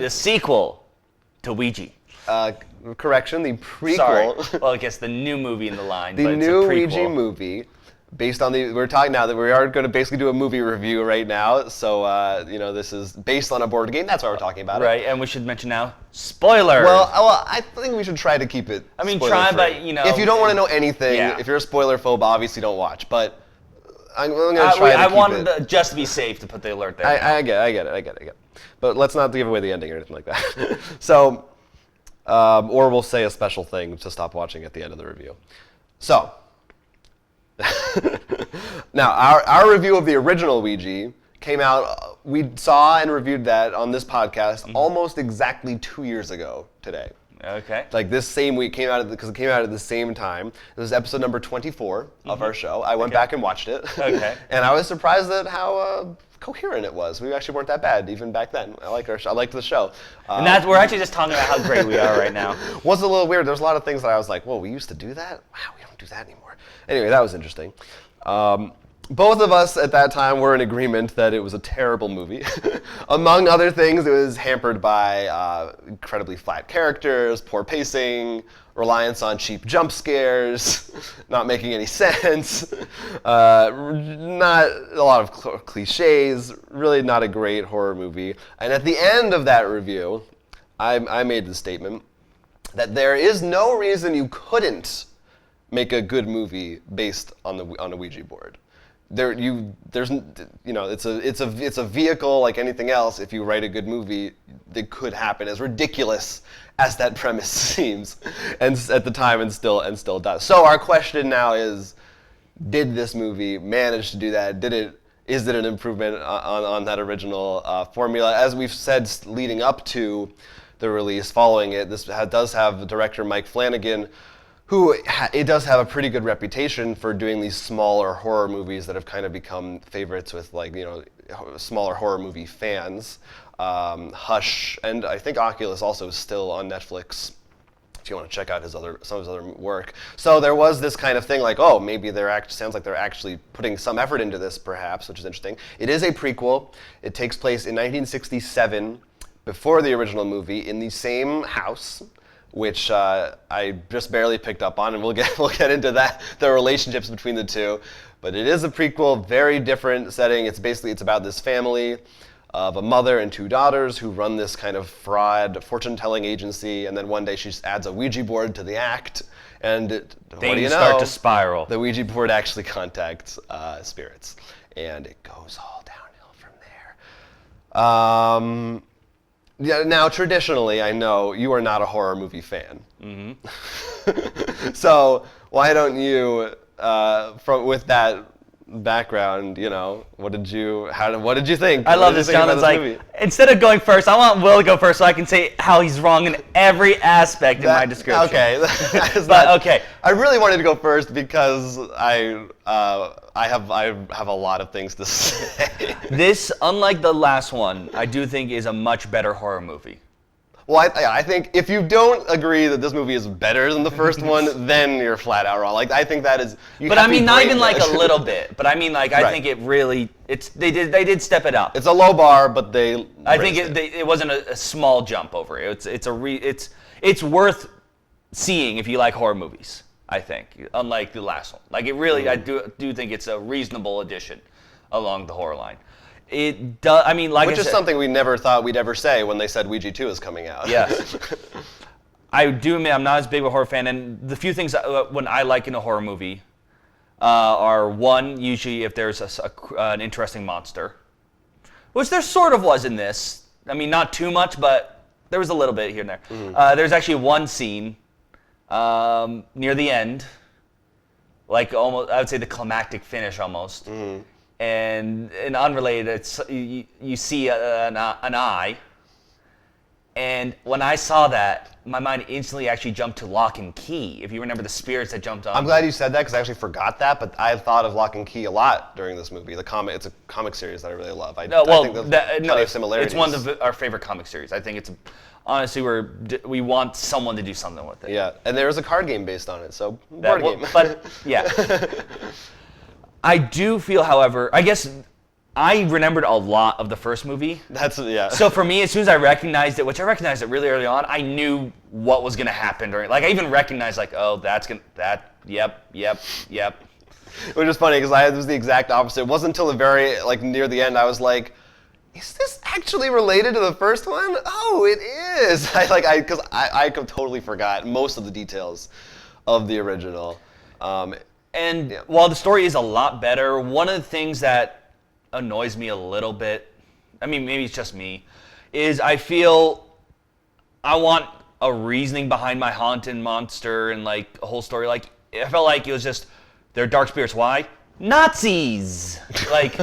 the sequel to Ouija. Correction, the prequel. Sorry. Well, I guess the new movie in the line. The but new it's a prequel. Ouija movie, based on we're talking now that we are going to basically do a movie review right now. So, this is based on a board game. That's why we're talking about it. Right, and we should mention now, spoiler. Well, I think we should try to keep it spoiler-free. but, If you don't want to know anything, if you're a spoiler phobe, obviously don't watch. But I'm going to try to keep it. I wanted just to be safe to put the alert there. I get it. But let's not give away the ending or anything like that. So, or we'll say a special thing to stop watching at the end of the review. So, now our review of the original Ouija came out. We saw and reviewed that on this podcast almost exactly 2 years ago today. Okay. Like this same week because it came out at the same time. This is episode number 24 of our show. I went back and watched it. Okay. And I was surprised at how coherent it was. We actually weren't that bad even back then. I liked the show. And we're actually just talking about how great we are right now. Was a little weird. There's a lot of things that I was like, whoa, we used to do that? Wow, we don't do that anymore. Anyway, that was interesting. Both of us at that time were in agreement that it was a terrible movie. Among other things, it was hampered by incredibly flat characters, poor pacing, reliance on cheap jump scares, not making any sense, not a lot of cliches, really not a great horror movie. And at the end of that review, I made the statement that there is no reason you couldn't make a good movie based on a Ouija board. It's a vehicle like anything else. If you write a good movie, it could happen, as ridiculous as that premise seems, and at the time, and still does. So our question now is: did this movie manage to do that? Is it an improvement on that original formula? As we've said, leading up to the release, following it, this does have director Mike Flanagan, who it does have a pretty good reputation for doing these smaller horror movies that have kind of become favorites with smaller horror movie fans. Hush, and I think Oculus also is still on Netflix if you want to check out some of his other work. So there was this kind of thing like, oh, maybe sounds like they're actually putting some effort into this perhaps, which is interesting. It is a prequel. It takes place in 1967, before the original movie, in the same house, which I just barely picked up on, and we'll get into that, the relationships between the two. But it is a prequel, very different setting. It's about this family of a mother and two daughters who run this kind of fraud fortune-telling agency, and then one day she just adds a Ouija board to the act, and things start to spiral. The Ouija board actually contacts spirits, and it goes all downhill from there. Yeah, now, traditionally, I know you are not a horror movie fan. Mm-hmm. So why don't you, with that background, what did you think? I love this. Jonathan's like, instead of going first, I want Will to go first so I can say how he's wrong in every aspect in my description. Okay. Okay. I really wanted to go first because I have a lot of things to say. This, unlike the last one, I do think is a much better horror movie. Well, I think if you don't agree that this movie is better than the first one, then you're flat out wrong. Like, I think that is. But I mean, not even like a little bit. But I mean, like, I think it really. They did step it up. It's a low bar, but they. I think it wasn't a small jump over it. It's worth seeing if you like horror movies. I think, unlike the last one. Like, it really, I do think it's a reasonable addition along the horror line. It does. I mean, like, which is something we never thought we'd ever say when they said Ouija 2 is coming out. Yes. I do admit I'm not as big of a horror fan, and the few things when I like in a horror movie are, one, usually if there's an interesting monster, which there sort of was in this. I mean, not too much, but there was a little bit here and there. Mm-hmm. There's actually one scene near the end, like almost, I would say the climactic finish almost. Mm-hmm. And unrelated, it's you see an eye, and when I saw that, my mind instantly actually jumped to Lock and Key. If you remember the spirits that jumped on. I'm glad you said that because I actually forgot that, but I thought of Lock and Key a lot during this movie. It's a comic series that I really love. I think there's plenty of similarities. It's one of our favorite comic series. I think it's honestly we want someone to do something with it. Yeah, and there is a card game based on it, so board game. But yeah. I do feel, however, I guess I remembered a lot of the first movie. That's yeah. So for me, as soon as I recognized it, which I recognized it really early on, I knew what was gonna happen during. Like I even recognized like, oh, yep. Which is funny because it was the exact opposite. It wasn't until the very near the end I was like, is this actually related to the first one? Oh, it is. I totally forgot most of the details of the original. While the story is a lot better, one of the things that annoys me a little bit, I mean, maybe it's just me, is I feel I want a reasoning behind my haunted monster and like a whole story. Like I felt like it was just they're dark spirits. Why? Nazis. like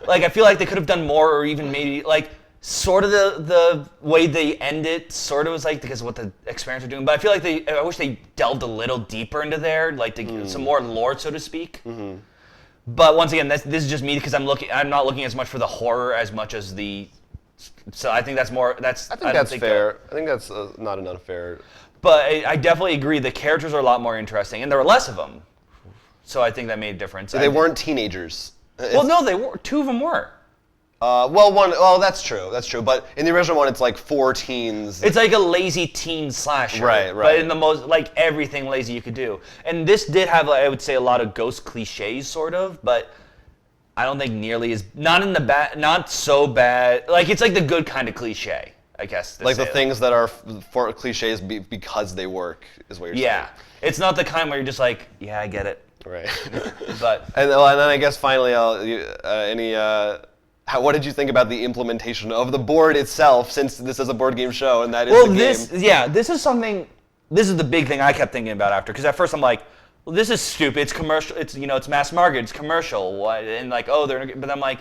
I feel like they could have done more, or even maybe like sort of the way they end it sort of was like because of what the experiments are doing. But I feel like I wish they delved a little deeper into there, like to get some more lore, so to speak. Mm-hmm. But once again, this is just me because I'm not looking as much for the horror as much as the. So I think that's more. I think that's fair. I think that's not an unfair. But I definitely agree. The characters are a lot more interesting, and there were less of them. So I think that made a difference. They weren't teenagers. Well, no, they were. Two of them were. Well, that's true. That's true. But in the original one, it's like 4 teens. It's like a lazy teen slasher. Right. But in the most, like everything lazy you could do. And this did have, I would say, a lot of ghost cliches, sort of. But I don't think nearly as, not so bad. Like, it's like the good kind of cliche, I guess. Like the things that are for cliches because they work, is what you're saying. Yeah. It's not the kind where you're just like, yeah, I get it. Right. But and then I guess finally, what did you think about the implementation of the board itself? Since this is a board game show, and that is the game. This is something. This is the big thing I kept thinking about after, because at first I'm like, well, this is stupid. It's commercial. It's it's mass market. It's commercial. What? And like, oh, but I'm like,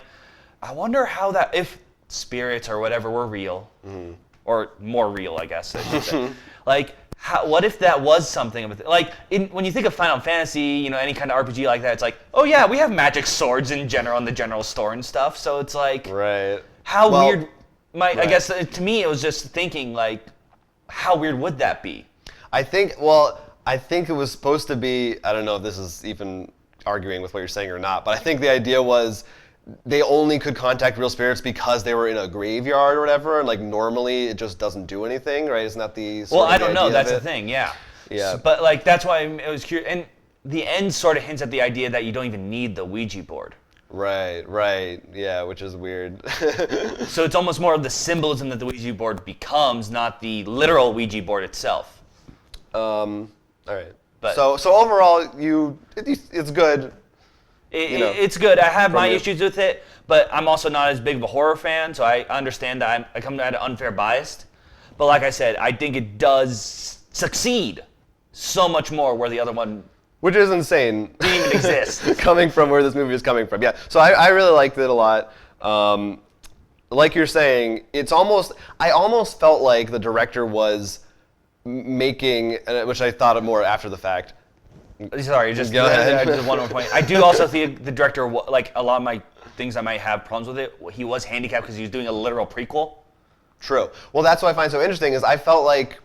I wonder how that if spirits or whatever were real, or more real, I guess. I should say. Like. What if that was something of a like when you think of Final Fantasy, any kind of RPG like that, it's like, oh yeah, we have magic swords in the general store and stuff. So it's like, right? How weird? I guess to me it was just thinking like, how weird would that be? I think it was supposed to be. I don't know if this is even arguing with what you're saying or not, but I think the idea was they only could contact real spirits because they were in a graveyard or whatever, and like normally it just doesn't do anything, right? Isn't that the well? I don't know. That's the thing. Yeah. Yeah. But like that's why it was curious, and the end sort of hints at the idea that you don't even need the Ouija board. Right. Yeah, which is weird. So it's almost more of the symbolism that the Ouija board becomes, not the literal Ouija board itself. All right. But so overall, it's good. It's good. I have my issues with it, but I'm also not as big of a horror fan, so I understand that I come at it unfair biased. But like I said, I think it does succeed so much more where the other one, which is insane, didn't even exist. Coming from where this movie is coming from. Yeah. So I really liked it a lot. Like you're saying, I almost felt like the director was making, which I thought of more after the fact. Sorry, just go ahead. Just one more point. I do also think the director, like a lot of my things I might have problems with it, he was handicapped because he was doing a literal prequel. True. Well, that's what I find so interesting is I felt like,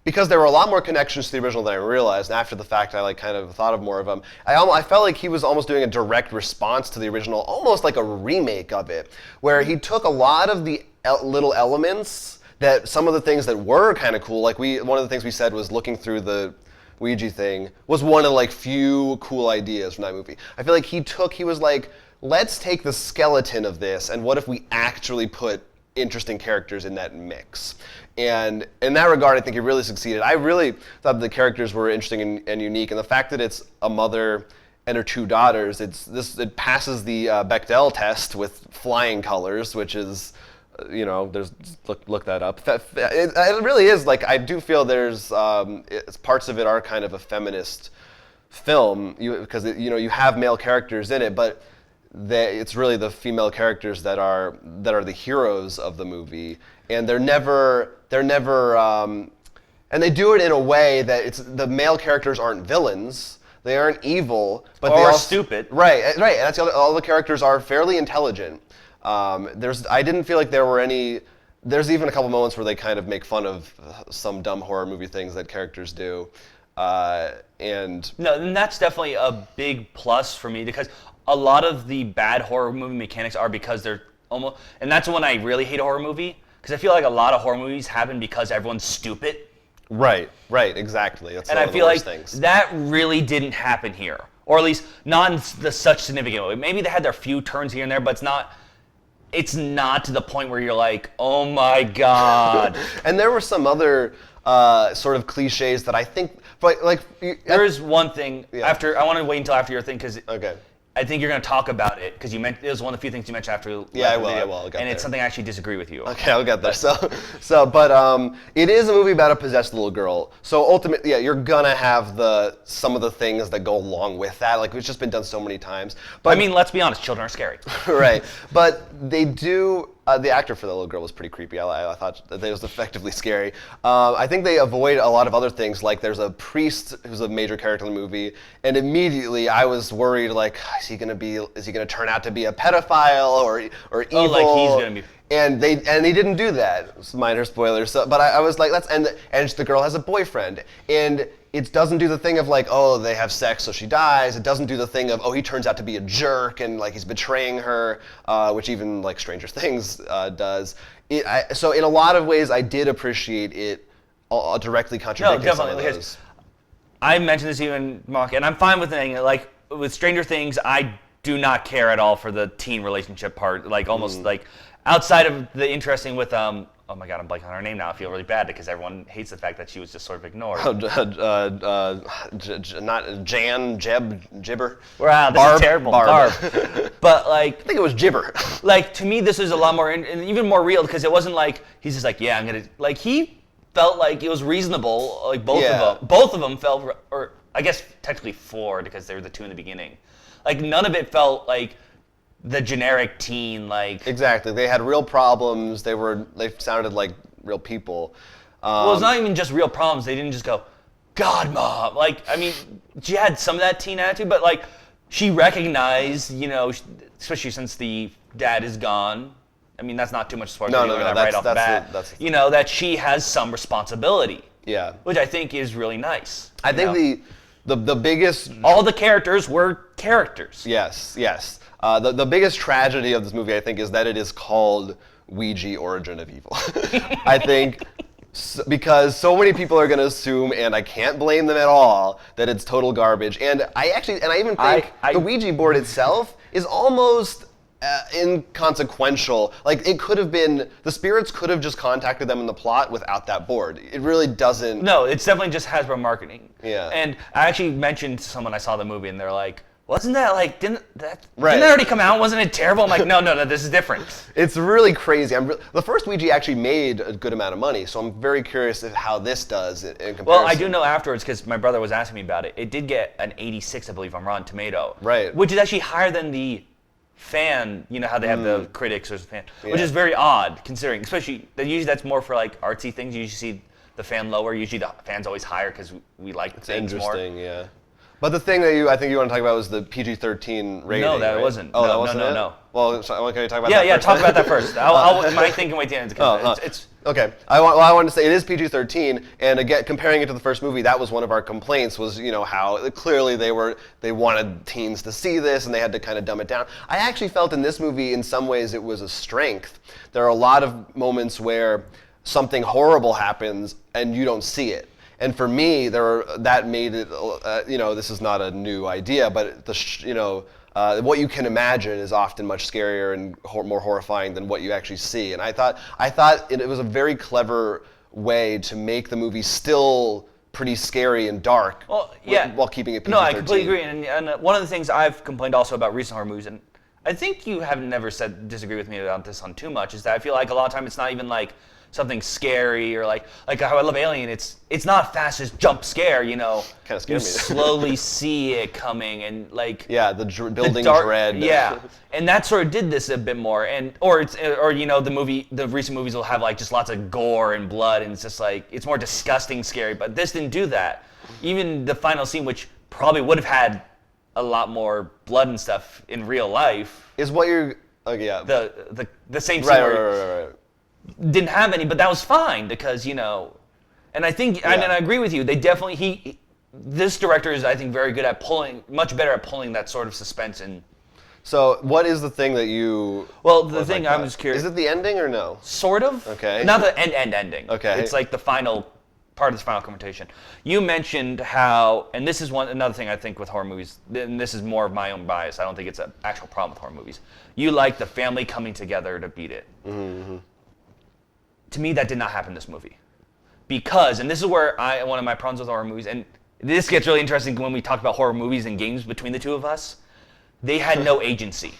because there were a lot more connections to the original than I realized, and after the fact I kind of thought of more of them, I felt like he was almost doing a direct response to the original, almost like a remake of it, where he took a lot of the little elements, that some of the things that were kind of cool, like one of the things we said was looking through the Ouija thing was one of like few cool ideas from that movie. I feel like he was like, let's take the skeleton of this and what if we actually put interesting characters in that mix? And in that regard, I think he really succeeded. I really thought the characters were interesting and unique, and the fact that it's a mother and her 2 daughters, it passes the Bechdel test with flying colors, which is, there's look that up. It really is like, I do feel there's parts of it are kind of a feminist film because you have male characters in it, but it's really the female characters that are the heroes of the movie, and they're never and they do it in a way that the male characters aren't villains. They aren't evil, but they are stupid. Right. And that's all the characters are fairly intelligent. I didn't feel like there were any. There's even a couple moments where they kind of make fun of some dumb horror movie things that characters do. And No, and that's definitely a big plus for me because a lot of the bad horror movie mechanics are because they're almost, and that's when I really hate a horror movie because I feel like a lot of horror movies happen because everyone's stupid. right, exactly. That's And one I of the feel worst like things. that really didn't happen here, or at least not in the such significant way. Maybe they had their few turns here and there, but it's not. It's not to the point where you're like, oh my god. And there were some other sort of cliches that I think, There is one thing Yeah. after. I want to wait until after your thing because Okay. I think you're going to talk about it because it was one of the few things you mentioned after. Yeah, I the will, video, I will, I'll get and it's there. something I actually disagree with you on. Okay, I'll get there. But it is a movie about a possessed little girl. So ultimately, yeah, you're gonna have some of the things that go along with that. Like it's just been done so many times. But I mean, let's be honest, children are scary. right. But they do. The actor for the little girl was pretty creepy. I thought that it was effectively scary. I think they avoid a lot of other things. Like there's a priest who's a major character in the movie, and immediately I was worried. Like, is he gonna turn out to be a pedophile or evil? Oh, like he's gonna be. And he didn't do that. It's minor spoilers. So, but I was like, and the girl has a boyfriend, and it doesn't do the thing of like, oh, they have sex, so she dies. It doesn't do the thing of, oh, he turns out to be a jerk and like he's betraying her, which even like Stranger Things does. So in a lot of ways, I did appreciate it directly contradicting some of definitely, those. I mentioned this even, Mark, and I'm fine with it. Like with Stranger Things, I do not care at all for the teen relationship part. Like almost like outside of the interesting with oh my god, I'm blanking on her name now. I feel really bad because everyone hates the fact that she was just sort of ignored. Not Gibber. Wow, this Barb? is terrible. Barb. But like, I think it was Gibber. like to me, this is a lot more and even more real because it wasn't like he's just like, yeah, I'm gonna like he felt like it was reasonable. Like both of them felt, or I guess technically four because they were the two in the beginning. Like none of it felt like the generic teen, like Exactly. They had real problems. They sounded like real people. well, it's not even just real problems. They didn't just go, God, mom. Like, I mean, she had some of that teen attitude, but like, she recognized, especially since the dad is gone. I mean, that's not too much spoiler. No, right off the bat. that's that she has some responsibility. Yeah. Which I think is really nice. I think the biggest all the characters were characters. yes. The biggest tragedy of this movie, I think, is that it is called Ouija: Origin of Evil. I think because so many people are going to assume, and I can't blame them at all, that it's total garbage. And I even think the Ouija board itself is almost inconsequential. Like it could have been, the spirits could have just contacted them in the plot without that board. It really doesn't. No, it's definitely just Hasbro marketing. Yeah. And I actually mentioned to someone I saw the movie, and they're like, wasn't that like, didn't that Right. already come out? Wasn't it terrible? I'm like, no, this is different. It's really crazy. The first Ouija actually made a good amount of money, so I'm very curious of how this does in comparison. Well, I do know afterwards, because my brother was asking me about it, it did get an 86, I believe, on Rotten Tomato. Right. Which is actually higher than the fan, how they have the critics or the fan, which Yeah. is very odd, considering, especially, that usually that's more for like artsy things. You usually see the fan lower, usually the fan's always higher, because we like things more. Interesting, yeah. But the thing that I think you want to talk about was the PG-13 rating. No, that right? wasn't. Oh, No, that no, wasn't no, it? no. Well, so, can you talk about Yeah, that first? talk about that first. My thing can wait to the end. It's Okay. I wanted to say it is PG-13, and again, comparing it to the first movie, that was one of our complaints. Was how clearly they wanted teens to see this, and they had to kind of dumb it down. I actually felt in this movie, in some ways, it was a strength. There are a lot of moments where something horrible happens and you don't see it. And for me, that made it. This is not a new idea, but what you can imagine is often much scarier and more horrifying than what you actually see. And I thought it was a very clever way to make the movie still pretty scary and dark, well, yeah, while keeping it PG-13. No, I completely agree. And one of the things I've complained also about recent horror movies, and I think you have never disagree with me about this on too much, is that I feel like a lot of time it's not even like something scary or like how I love Alien. It's not fast as jump scare, Kind of scared me. You slowly see it coming and like the building dread. Yeah, and that sort of did this a bit more, or the recent movies will have like just lots of gore and blood, and it's just like it's more disgusting, scary. But this didn't do that. Even the final scene, which probably would have had a lot more blood and stuff in real life, Is what you're. Yeah. The same scene. Right. Didn't have any, but that was fine because and I think and I agree with you. They definitely this director is, I think, very good at much better at pulling that sort of suspense in. So, what is the thing that you? Well, the thing I'm just curious. Is it the ending or no? Sort of. Okay. Not the ending. Okay. It's like the final part of this final confrontation. You mentioned how, and this is another thing I think with horror movies, and this is more of my own bias. I don't think it's an actual problem with horror movies. You like the family coming together to beat it. Mm-hmm. To me, that did not happen in this movie, because, and this is where one of my problems with horror movies, and this gets really interesting when we talk about horror movies and games between the two of us. They had no agency,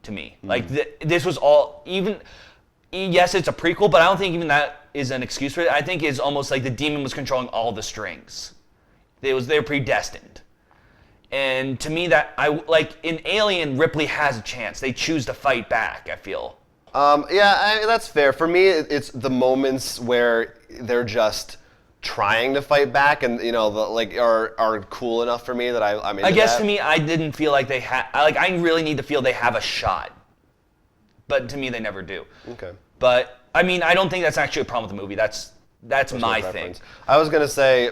to me. Like this was all even. Yes, it's a prequel, but I don't think even that is an excuse for it. I think it's almost like the demon was controlling all the strings. They were predestined, and to me, that like in Alien, Ripley has a chance. They choose to fight back. I feel. That's fair. For me, it's the moments where they're just trying to fight back, and are cool enough for me that I'm into I guess that. to me, I didn't feel like they had. I really need to feel they have a shot, but to me, they never do. Okay. But I mean, I don't think that's actually a problem with the movie. That's my thing. I was gonna say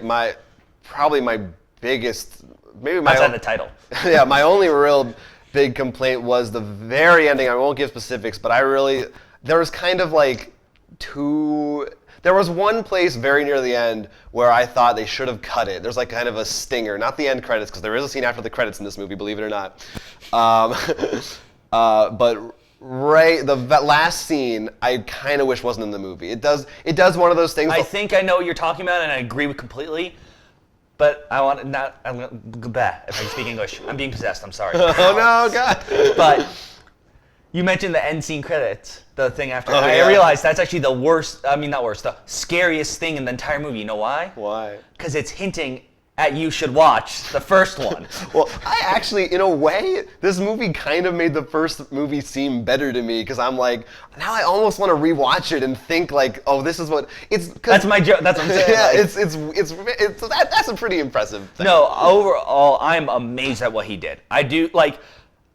probably my biggest, maybe my Outside the title. Yeah, my only real big complaint was the very ending. I won't give specifics, but there was kind of like there was one place very near the end where I thought they should have cut it. There's like kind of a stinger, not the end credits, because there is a scene after the credits in this movie, believe it or not. But that last scene, I kind of wish wasn't in the movie. It does one of those things. I think I know what you're talking about, and I agree with completely. But I want not. I'm gonna if I can speak English. I'm being possessed. I'm sorry. Oh no, God! But you mentioned the end scene credits, the thing after. Oh, I realized that's actually the worst. I mean, not worst. The scariest thing in the entire movie. You know why? Why? Because it's hinting at you should watch the first one. Well, I actually, in a way, this movie kind of made the first movie seem better to me, because I'm like, now I almost want to rewatch it and think like, oh, this is what it's. That's my joke. That's what I'm saying. Yeah, it's that's a pretty impressive thing. No, overall, I'm amazed at what he did. I didn't like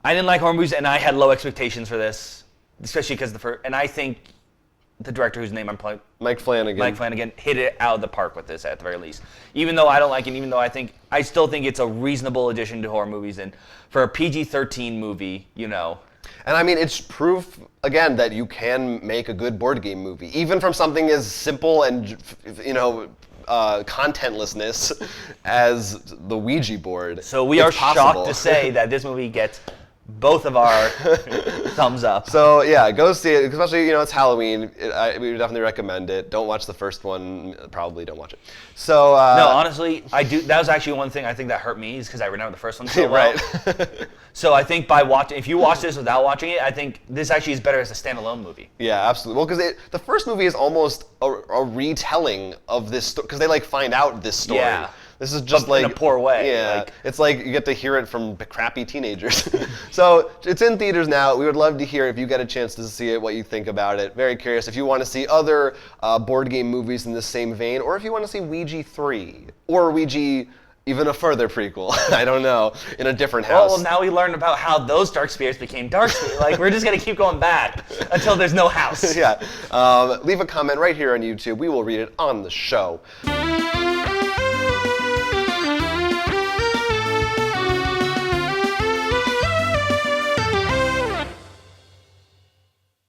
horror movies, and I had low expectations for this, especially because and I think the director whose name I'm playing, Mike Flanagan, hit it out of the park with this at the very least. Even though I don't like it, even though I still think it's a reasonable addition to horror movies, and for a PG-13 movie, And I mean, it's proof, again, that you can make a good board game movie, even from something as simple and, contentlessness as the Ouija board. So we are shocked to say that this movie gets both of our thumbs up. So yeah, go see it, especially it's Halloween. We would definitely recommend it. Don't watch the first one. Probably don't watch it. So no, honestly, I do. That was actually one thing I think that hurt me, is because I remember the first one so well. Right. So I think if you watch this without watching it, I think this actually is better as a standalone movie. Yeah, absolutely. Well, because the first movie is almost a retelling of this story, because they find out this story. Yeah. This is just in a poor way. Yeah, it's like you get to hear it from crappy teenagers. So it's in theaters now. We would love to hear if you get a chance to see it, what you think about it. Very curious. If you want to see other board game movies in the same vein, or if you want to see Ouija 3, or Ouija even a further prequel, I don't know, in a different house. Well, now we learned about how those dark spirits became dark spirits. We're just going to keep going back until there's no house. Yeah. Leave a comment right here on YouTube. We will read it on the show.